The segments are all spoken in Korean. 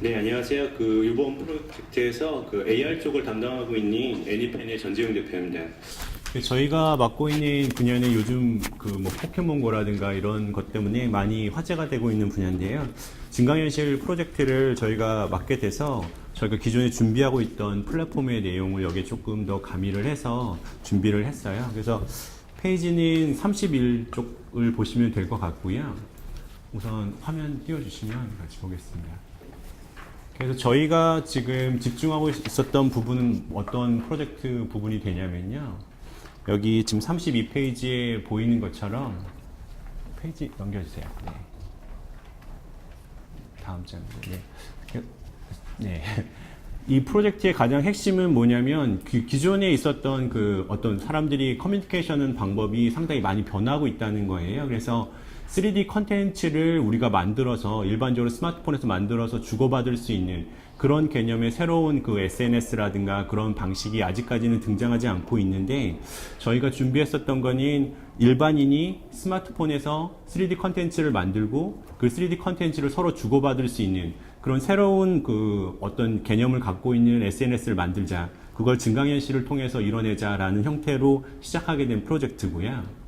네, 안녕하세요. 이번 프로젝트에서 AR 쪽을 담당하고 있는 애니펜의 전재용 대표입니다. 저희가 맡고 있는 분야는 요즘 포켓몬고라든가 이런 것 때문에 많이 화제가 되고 있는 분야인데요. 증강현실 프로젝트를 저희가 맡게 돼서 저희가 기존에 준비하고 있던 플랫폼의 내용을 여기에 조금 더 가미를 해서 준비를 했어요. 그래서 페이지는 31쪽을 보시면 될 것 같고요. 우선 화면 띄워주시면 같이 보겠습니다. 그래서 저희가 지금 집중하고 있었던 부분은 어떤 프로젝트 부분이 되냐면요. 여기 지금 32페이지에 보이는 것처럼 페이지 넘겨주세요. 네. 다음 장으로. 네. 네. 이 프로젝트의 가장 핵심은 뭐냐면 기존에 있었던 어떤 사람들이 커뮤니케이션 방법이 상당히 많이 변하고 있다는 거예요. 그래서 3D 컨텐츠를 우리가 만들어서 일반적으로 스마트폰에서 만들어서 주고받을 수 있는 그런 개념의 새로운 SNS라든가 그런 방식이 아직까지는 등장하지 않고 있는데, 저희가 준비했었던 거는 일반인이 스마트폰에서 3D 컨텐츠를 만들고 그 3D 컨텐츠를 서로 주고받을 수 있는 그런 새로운 어떤 개념을 갖고 있는 SNS를 만들자, 그걸 증강현실을 통해서 이뤄내자라는 형태로 시작하게 된 프로젝트고요.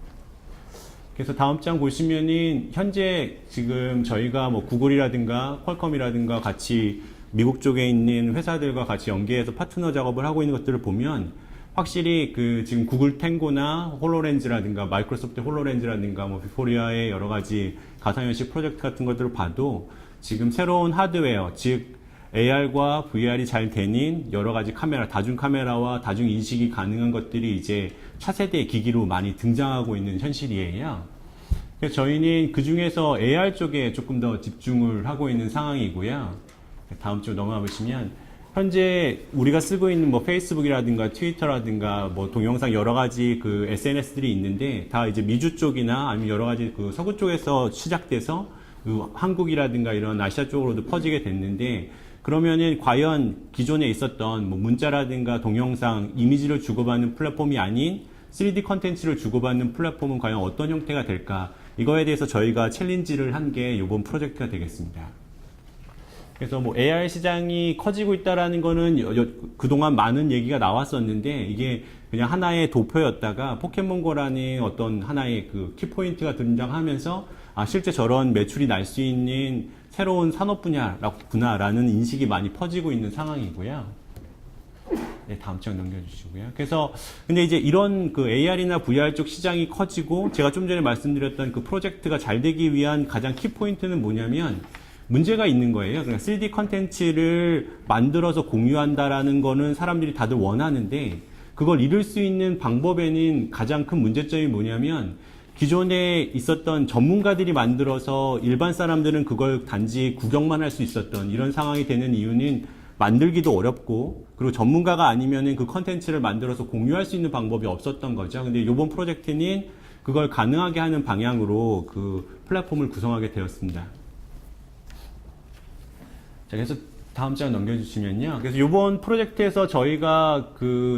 그래서 다음 장 보시면은 현재 지금 저희가 구글이라든가 퀄컴이라든가 같이 미국 쪽에 있는 회사들과 같이 연계해서 파트너 작업을 하고 있는 것들을 보면 확실히 지금 구글 탱고나 홀로렌즈라든가 마이크로소프트 홀로렌즈라든가 비포리아의 여러 가지 가상현실 프로젝트 같은 것들을 봐도 지금 새로운 하드웨어, 즉 AR과 VR이 잘 되는 여러 가지 카메라, 다중 카메라와 다중 인식이 가능한 것들이 이제 차세대 기기로 많이 등장하고 있는 현실이에요. 그래서 저희는 그 중에서 AR 쪽에 조금 더 집중을 하고 있는 상황이고요. 다음 쪽 넘어가 보시면 현재 우리가 쓰고 있는 페이스북이라든가 트위터라든가 동영상 여러 가지 SNS들이 있는데 다 이제 미주 쪽이나 아니면 여러 가지 서구 쪽에서 시작돼서 한국이라든가 이런 아시아 쪽으로도 퍼지게 됐는데, 그러면은 과연 기존에 있었던 문자라든가 동영상, 이미지를 주고받는 플랫폼이 아닌 3D 컨텐츠를 주고받는 플랫폼은 과연 어떤 형태가 될까? 이거에 대해서 저희가 챌린지를 한 게 이번 프로젝트가 되겠습니다. 그래서 AR 시장이 커지고 있다라는 거는 그동안 많은 얘기가 나왔었는데, 이게 그냥 하나의 도표였다가 포켓몬고라는 어떤 하나의 키포인트가 등장하면서 실제 저런 매출이 날 수 있는 새로운 산업 분야구나라는 인식이 많이 퍼지고 있는 상황이고요. 네, 다음 장 넘겨주시고요. 그래서 근데 이제 이런 AR이나 VR 쪽 시장이 커지고, 제가 좀 전에 말씀드렸던 프로젝트가 잘 되기 위한 가장 키포인트는 뭐냐면 문제가 있는 거예요. 그러니까 3D 컨텐츠를 만들어서 공유한다라는 거는 사람들이 다들 원하는데, 그걸 이룰 수 있는 방법에는 가장 큰 문제점이 뭐냐면 기존에 있었던 전문가들이 만들어서 일반 사람들은 그걸 단지 구경만 할 수 있었던 이런 상황이 되는 이유는 만들기도 어렵고, 그리고 전문가가 아니면은 그 컨텐츠를 만들어서 공유할 수 있는 방법이 없었던 거죠. 근데 이번 프로젝트는 그걸 가능하게 하는 방향으로 플랫폼을 구성하게 되었습니다. 자, 그래서 다음 장 넘겨주시면요. 그래서 이번 프로젝트에서 저희가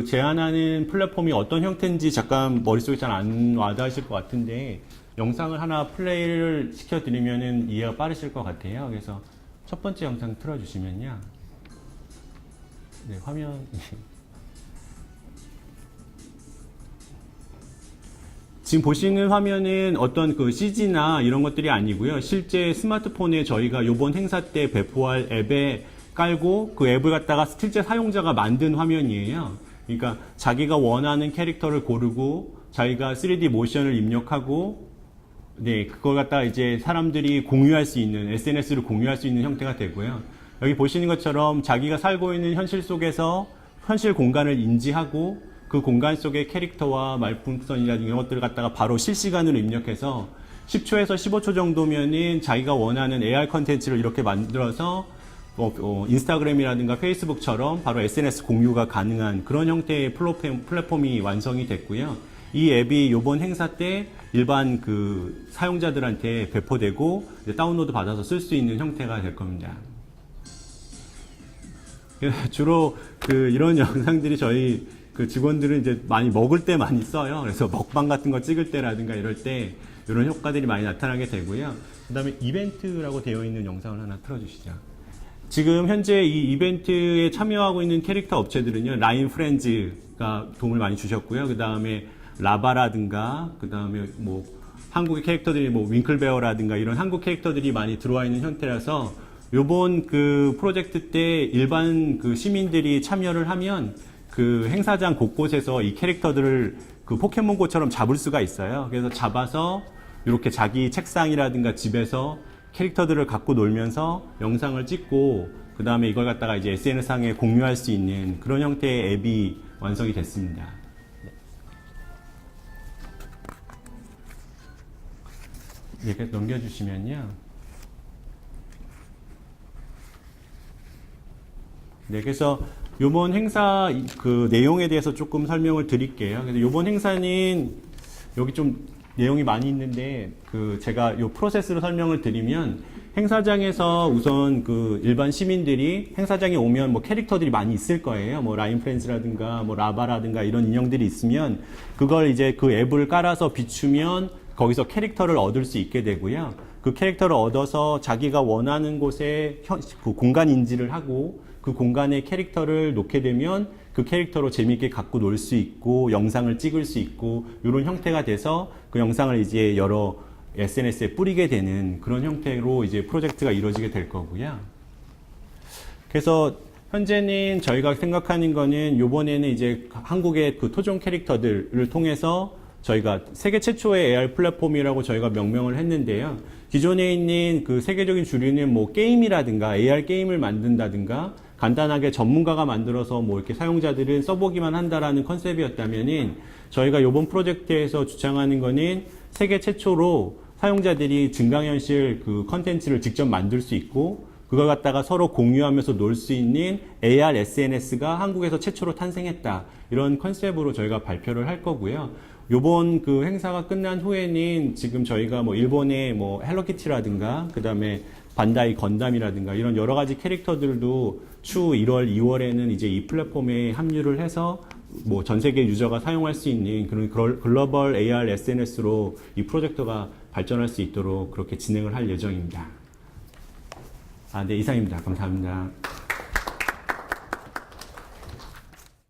제안하는 플랫폼이 어떤 형태인지 잠깐 머릿속에 잘 안 와닿으실 것 같은데, 영상을 하나 플레이를 시켜드리면은 이해가 빠르실 것 같아요. 그래서 첫 번째 영상 틀어주시면요. 네, 화면. 지금 보시는 화면은 어떤 CG나 이런 것들이 아니고요. 실제 스마트폰에 저희가 이번 행사 때 배포할 앱에 깔고 그 앱을 갖다가 실제 사용자가 만든 화면이에요. 그러니까 자기가 원하는 캐릭터를 고르고 자기가 3D 모션을 입력하고, 네, 그걸 갖다가 이제 사람들이 공유할 수 있는, SNS를 공유할 수 있는 형태가 되고요. 여기 보시는 것처럼 자기가 살고 있는 현실 속에서 현실 공간을 인지하고 그 공간 속의 캐릭터와 말풍선이라든가 이런 것들을 갖다가 바로 실시간으로 입력해서 10초에서 15초 정도면은 자기가 원하는 AR 컨텐츠를 이렇게 만들어서 인스타그램이라든가 페이스북처럼 바로 SNS 공유가 가능한 그런 형태의 플랫폼이 완성이 됐고요. 이 앱이 이번 행사 때 일반 사용자들한테 배포되고 다운로드 받아서 쓸 수 있는 형태가 될 겁니다. 주로 이런 영상들이 저희 직원들은 이제 많이 먹을 때 많이 써요. 그래서 먹방 같은 거 찍을 때라든가 이럴 때 이런 효과들이 많이 나타나게 되고요. 그 다음에 이벤트라고 되어 있는 영상을 하나 틀어주시죠. 지금 현재 이 이벤트에 참여하고 있는 캐릭터 업체들은요, 라인 프렌즈가 도움을 많이 주셨고요. 그 다음에 라바라든가, 그 다음에 뭐 한국의 캐릭터들이 뭐 윙클베어라든가 이런 한국 캐릭터들이 많이 들어와 있는 형태라서 요번 그 프로젝트 때 일반 그 시민들이 참여를 하면 그 행사장 곳곳에서 이 캐릭터들을 그 포켓몬고처럼 잡을 수가 있어요. 그래서 잡아서 이렇게 자기 책상이라든가 집에서 캐릭터들을 갖고 놀면서 영상을 찍고 그 다음에 이걸 갖다가 이제 SNS상에 공유할 수 있는 그런 형태의 앱이 완성이 됐습니다. 이렇게 넘겨주시면요. 네, 그래서 요번 행사 그 내용에 대해서 조금 설명을 드릴게요. 그래서 요번 행사는 여기 좀 내용이 많이 있는데 그 제가 요 프로세스를 설명을 드리면 행사장에서 우선 그 일반 시민들이 행사장에 오면 뭐 캐릭터들이 많이 있을 거예요. 뭐 라인 프렌즈라든가 뭐 라바라든가 이런 인형들이 있으면 그걸 이제 그 앱을 깔아서 비추면 거기서 캐릭터를 얻을 수 있게 되고요. 그 캐릭터를 얻어서 자기가 원하는 곳에 그 공간 인지를 하고 그 공간에 캐릭터를 놓게 되면 그 캐릭터로 재미있게 갖고 놀 수 있고 영상을 찍을 수 있고 이런 형태가 돼서 그 영상을 이제 여러 SNS에 뿌리게 되는 그런 형태로 이제 프로젝트가 이루어지게 될 거고요. 그래서 현재는 저희가 생각하는 거는 요번에는 이제 한국의 그 토종 캐릭터들을 통해서 저희가 세계 최초의 AR 플랫폼이라고 저희가 명명을 했는데요. 기존에 있는 그 세계적인 주류는 뭐 게임이라든가 AR 게임을 만든다든가 간단하게 전문가가 만들어서 뭐 이렇게 사용자들은 써보기만 한다라는 컨셉이었다면은 저희가 이번 프로젝트에서 주창하는 거는 세계 최초로 사용자들이 증강현실 그 컨텐츠를 직접 만들 수 있고 그걸 갖다가 서로 공유하면서 놀 수 있는 AR SNS가 한국에서 최초로 탄생했다. 이런 컨셉으로 저희가 발표를 할 거고요. 요번 그 행사가 끝난 후에는 지금 저희가 뭐 일본의 뭐 헬로키티라든가 그 다음에 반다이 건담이라든가 이런 여러 가지 캐릭터들도 추후 1월, 2월에는 이제 이 플랫폼에 합류를 해서 뭐 전 세계 유저가 사용할 수 있는 그런 글로벌 AR SNS로 이 프로젝트가 발전할 수 있도록 그렇게 진행을 할 예정입니다. 네, 이상입니다. 감사합니다.